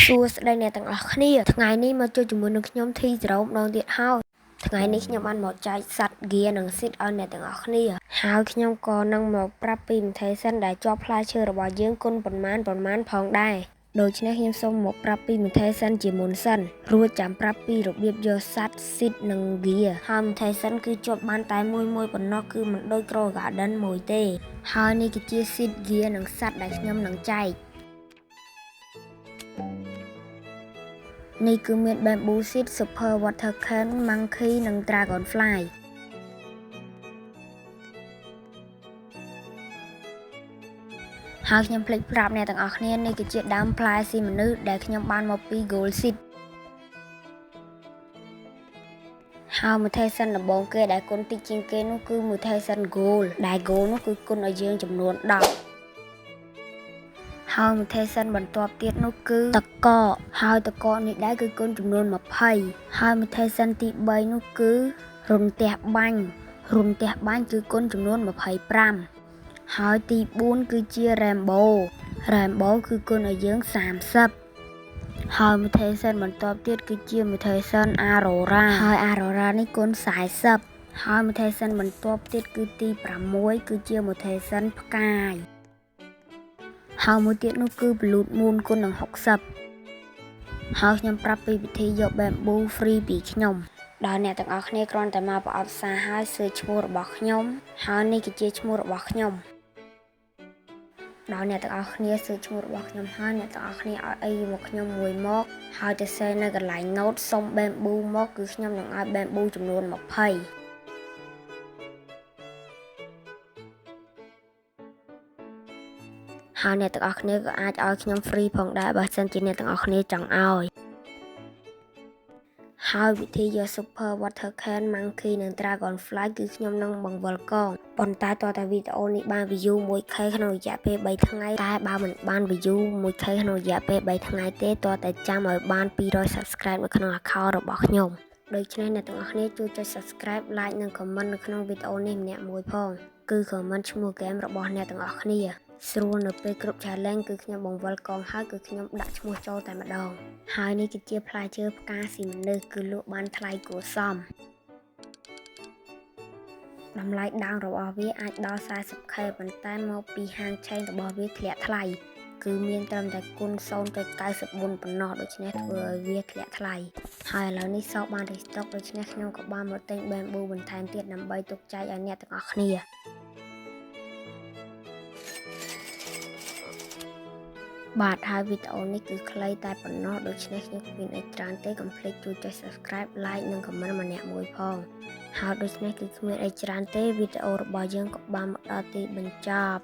សួស្តីអ្នកទាំងអស់គ្នាថ្ងៃនេះមកជួយជាមួយនឹងខ្ញុំធីសេរ៉ូម្ដងទៀតហើយថ្ងៃនេះខ្ញុំបានមកចែកសัตว์ gear និង seed ឲ្យអ្នកទាំងអស់គ្នាហើយខ្ញុំក៏នឹងមកប្រាប់ពី mutation ដែលជាប់ផ្លែឈើរបស់យើងគុណប៉ុន្មានផងដែរដូច្នេះខ្ញុំសូមមកប្រាប់ពី mutation ជាមុនសិនរួចចាំប្រាប់ពីរបៀបយកសัตว์ seed និង gear ហើយ mutation គឺជាប់បានតែមួយប៉ុណ្ណោះគឺមិនដូច Grow Garden មួយទេហើយនេះគឺជា seed gear និងសัตว์ដែលខ្ញុំនឹងចែកនេះគឺមាន Bamboo Seed, Super Water Can, Monkey និង Dragonfly ហើយខ្ញុំភ្លេចប្រាប់អ្នកទាំងអស់គ្នានេះគឺជាដើមផ្លែស៊ីមនុស្សដែលខ្ញុំបានមកពី Gold Seed ហើយ mutation ដំបូងគេដែលគុណតិចជាងគេនោះគឺ mutation Gold ដែល Gold នោះគឺគុណឲ្យយើងចំនួន10ហើយ mutation បន្ទាប់ទៀតនោះគឺតកហើយតកនេះដែរគឺគុណចំនួន20ហើយ mutation ទី3នោះគឺរន្ទះបាញ់គឺគុណចំនួន25ហើយទី4គឺជា Rainbow គឺគុណឲ្យយើង30ហើយ mutation បន្ទាប់ទៀតគឺជា mutation Aurora ហើយ Aurora នេះគុណ40ហើយ mutation បន្ទាប់ទៀតគឺទី6គឺជា mutation ផ្កាយហើយមួយទៀតនោះគឺ Blood Moon គុណនឹង60ហើយខ្ញុំប្រាប់ពីវិធីយក Bamboo free ពីខ្ញុំដល់អ្នកទាំងអស់គ្នាគ្រាន់តែមកប្រអប់សារហើយ search ឈ្មោះរបស់ខ្ញុំហើយនេះគឺជាឈ្មោះរបស់ខ្ញុំដល់អ្នកទាំងអស់គ្នា search ឈ្មោះរបស់ខ្ញុំហើយអ្នកទាំងអស់គ្នាឲ្យអីមកខ្ញុំមួយមកហើយទៅ share នៅកន្លែង note សុំ Bamboo មកគឺខ្ញុំនឹងឲ្យ Bamboo ចំនួន20ហើយអ្នកទាំងអស់គ្នាក៏អាចឲ្យខ្ញុំ free ផងដែរបើសិនជាអ្នកទាំងអស់គ្នាចង់ឲ្យហើយវិធីយក Super Water Can, Monkey និង Dragonfly គឺខ្ញុំនឹងបង្វិលកងប៉ុន្តែតើតាវីដេអូនេះបាន view 1k ក្នុងរយៈពេល3ថ្ងៃតែបើមិនបាន view 1k ក្នុងរយៈពេល3ថ្ងៃទេតើតែចាំឲ្យបាន200 subscribe នៅក្នុង account របស់ខ្ញុំដូច្នេះអ្នកទាំងអស់គ្នាជួយចុច subscribe like និង comment នៅក្នុងវីដេអូនេះម្នាក់មួយផងគឺ comment ឈ្មោះ game របស់អ្នកទាំងអស់គ្នាស្រួលនៅពេលគ្រប់ challenge គឺខ្ញុំបង្វិលកងហើយគឺខ្ញុំដាក់ឈ្មោះចូលតែម្ដងហើយនេះគឺជាផ្លែឈើផ្កាស៊ីមនុស្សគឺលក់បានថ្លៃគួរសមតម្លៃដើមរបស់វាអាចដល់ 40k ប៉ុន្តែមកពីហាងឆេងរបស់វាធ្លាក់ថ្លៃគឺមានត្រឹមតែគុណ 0.94 ប៉ុណ្ណោះដូច្នេះធ្វើឲ្យវាធ្លាក់ថ្លៃហើយឥឡូវនេះសោកបានរីស្តុកដូច្នេះខ្ញុំក៏បានមកទិញ Bamboo បន្ថែមទៀតដើម្បីទុកចែកឲ្យអ្នកទាំងអស់គ្នាបាទហើយវីដេអូនេះគឺខ្លីតែប៉ុណ្ណោះដូច្នេះខ្ញុំគ្មានអីច្រើនទេកុំភ្លេចជួយចុច subscribe like និង comment ម្នាក់មួយផងហើយដូច្នេះគឺគ្មានអីច្រើនទេវីដេអូរបស់យើងក៏បានមកដល់ទីបញ្ចប់